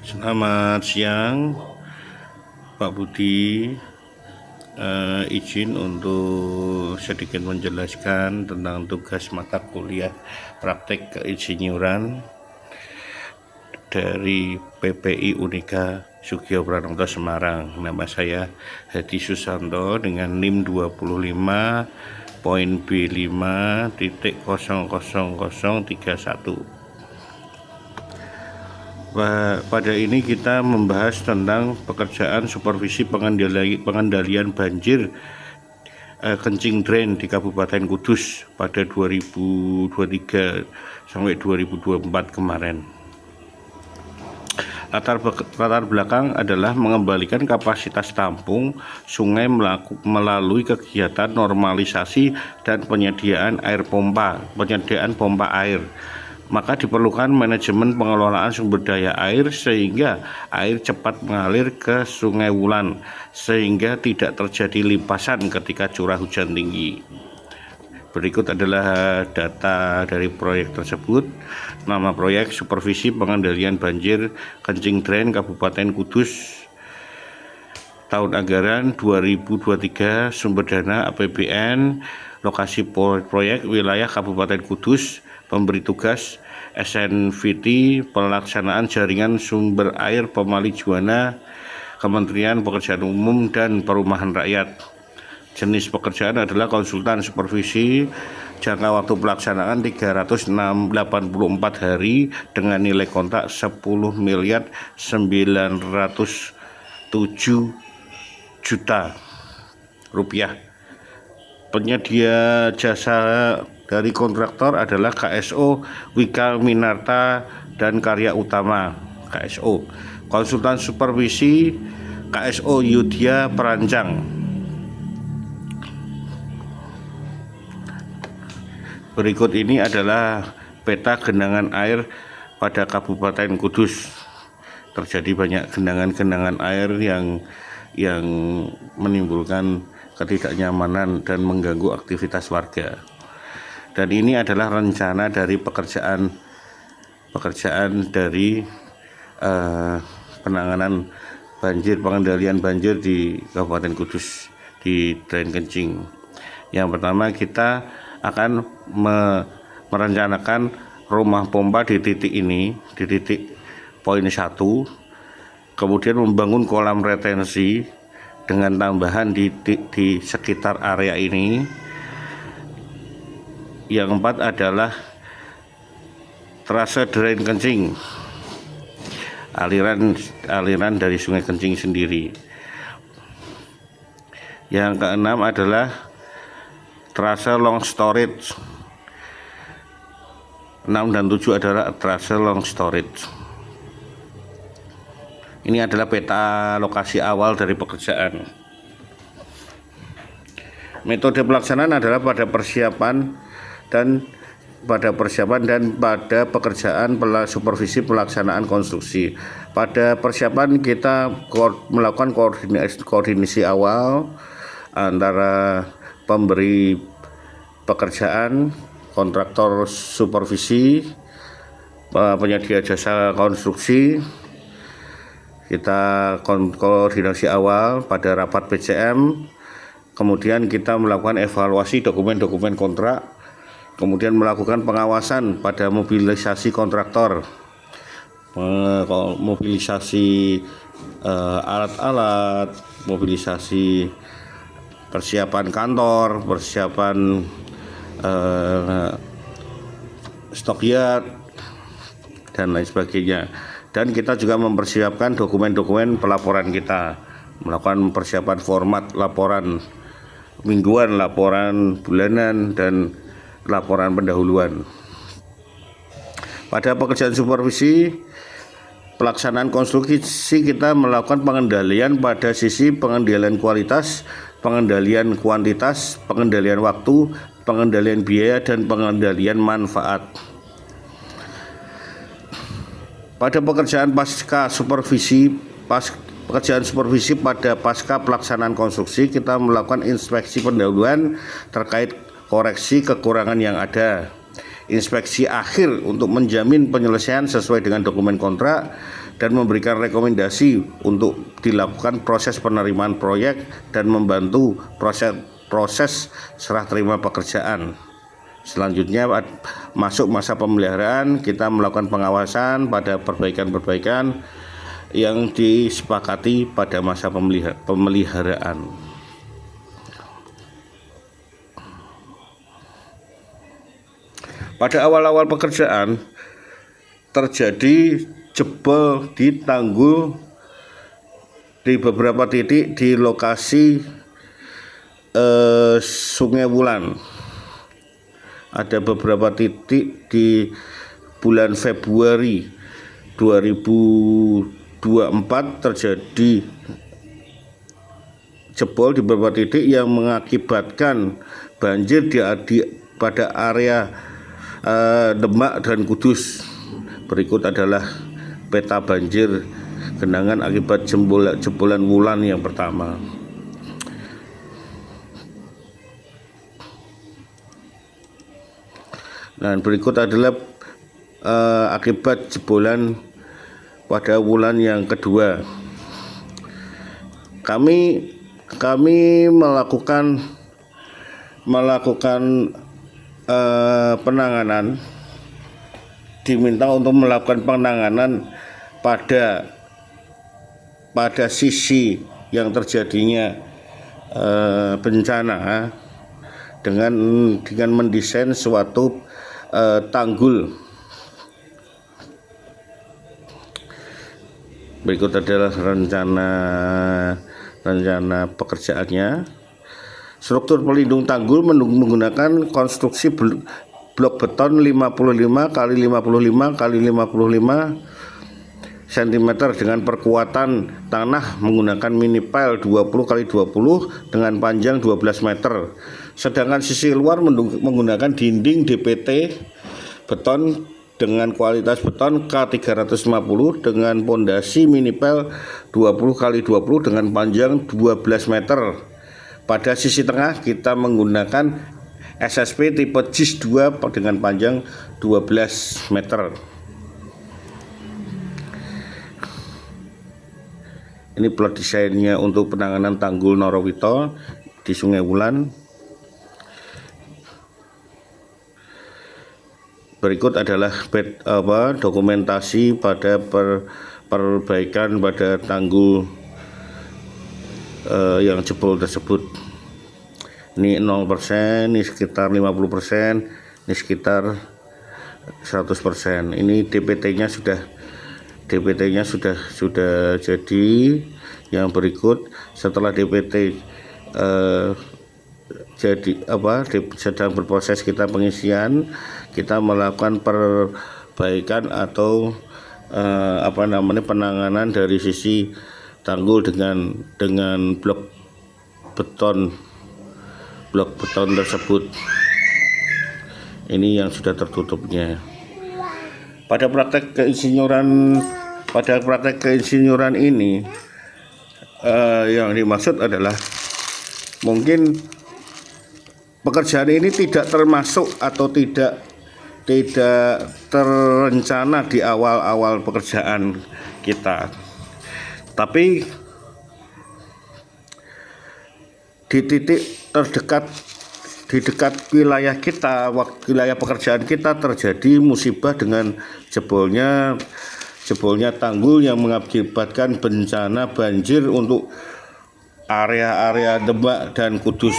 Selamat siang, Pak Budi. Izin untuk sedikit menjelaskan tentang tugas mata kuliah praktek keinsinyuran dari PPI Unika Sugio Pranoto Semarang. Nama saya Hadi Susanto dengan NIM 25.B5.00031. Pada ini kita membahas tentang pekerjaan supervisi pengendalian banjir kencing drain di Kabupaten Kudus pada 2023 sampai 2024 kemarin. Latar belakang adalah mengembalikan kapasitas tampung sungai melalui kegiatan normalisasi dan penyediaan pompa air. Maka diperlukan manajemen pengelolaan sumber daya air sehingga air cepat mengalir ke Sungai Wulan sehingga tidak terjadi limpasan ketika curah hujan tinggi. Berikut adalah data dari proyek tersebut. Nama proyek Supervisi Pengendalian Banjir Kencing Drain Kabupaten Kudus. Tahun anggaran 2023, sumber dana APBN, lokasi proyek wilayah Kabupaten Kudus, pemberi tugas SNVT, pelaksanaan jaringan sumber air Pemali Juwana, Kementerian Pekerjaan Umum dan Perumahan Rakyat. Jenis pekerjaan adalah konsultan supervisi, jangka waktu pelaksanaan 384 hari dengan nilai kontrak 10.907 juta rupiah. Penyedia jasa dari kontraktor adalah KSO Wika Minarta dan Karya Utama KSO. Konsultan supervisi KSO Yudhya Perancang. Berikut ini adalah peta genangan air pada Kabupaten Kudus. Terjadi banyak genangan air yang menimbulkan ketidaknyamanan dan mengganggu aktivitas warga. Dan ini adalah rencana dari pekerjaan dari penanganan pengendalian banjir di Kabupaten Kudus di drain kencing. Yang pertama, kita akan merencanakan rumah pompa di titik ini, di titik poin 1, kemudian membangun kolam retensi dengan tambahan di sekitar area ini. Yang keempat adalah trase drain kencing, aliran dari sungai kencing sendiri. Yang keenam adalah trase long storage. 6 dan 7 adalah trase long storage. Ini adalah peta lokasi awal dari pekerjaan. Metode pelaksanaan adalah pada persiapan dan pada pekerjaan supervisi pelaksanaan konstruksi. Pada persiapan kita melakukan koordinasi awal antara pemberi pekerjaan, kontraktor supervisi, penyedia jasa konstruksi. Kita koordinasi awal pada rapat PCM, kemudian kita melakukan evaluasi dokumen-dokumen kontrak, kemudian melakukan pengawasan pada mobilisasi kontraktor, mobilisasi alat-alat, mobilisasi persiapan kantor, persiapan stok yard, dan lain sebagainya. Dan kita juga mempersiapkan dokumen-dokumen pelaporan kita, melakukan persiapan format laporan mingguan, laporan bulanan, dan laporan pendahuluan. Pada pekerjaan supervisi pelaksanaan konstruksi, kita melakukan pengendalian pada sisi pengendalian kualitas, pengendalian kuantitas, pengendalian waktu, pengendalian biaya, dan pengendalian manfaat. Pada pekerjaan pekerjaan supervisi pada pasca pelaksanaan konstruksi, kita melakukan inspeksi pendahuluan terkait koreksi kekurangan yang ada, inspeksi akhir untuk menjamin penyelesaian sesuai dengan dokumen kontrak, dan memberikan rekomendasi untuk dilakukan proses penerimaan proyek dan membantu proses serah terima pekerjaan. Selanjutnya masuk masa pemeliharaan, kita melakukan pengawasan pada perbaikan-perbaikan yang disepakati pada masa pemeliharaan. Pada awal-awal pekerjaan terjadi jebol di tanggul di beberapa titik di lokasi Sungai Wulan. Ada beberapa titik di bulan Februari 2024 terjadi jebol di beberapa titik yang mengakibatkan banjir pada area Demak dan Kudus. Berikut adalah peta banjir genangan akibat jebolan wulan yang pertama. Dan berikut adalah akibat jebolan pada wulan yang kedua. Kami melakukan penanganan, diminta untuk melakukan penanganan pada sisi yang terjadinya bencana dengan mendesain suatu tanggul. Berikut adalah rencana pekerjaannya. Struktur pelindung tanggul menggunakan konstruksi blok beton 55 x 55 x 55 cm dengan perkuatan tanah menggunakan mini pile 20 x 20 dengan panjang 12 meter. Sedangkan sisi luar menggunakan dinding DPT beton dengan kualitas beton K350 dengan pondasi mini pile 20 x 20 dengan panjang 12 meter. Pada sisi tengah kita menggunakan SSP tipe JIS 2 dengan panjang 12 meter. Ini plot desainnya untuk penanganan tanggul Norowito di Sungai Wulan. Berikut adalah dokumentasi pada perbaikan pada tanggul yang jebol tersebut. Ini 0%, ini sekitar 50%, ini sekitar 100%. Ini DPT-nya sudah jadi. Yang berikut setelah DPT sedang berproses kita pengisian, kita melakukan perbaikan atau penanganan dari sisi tanggul dengan blok beton tersebut. Ini yang sudah tertutupnya. Pada praktek keinsinyuran ini yang dimaksud adalah mungkin pekerjaan ini tidak termasuk atau tidak terencana di awal-awal pekerjaan kita. Tapi di titik terdekat, di dekat wilayah kita, wilayah pekerjaan kita terjadi musibah dengan jebolnya tanggul yang mengakibatkan bencana banjir untuk area-area Demak dan Kudus.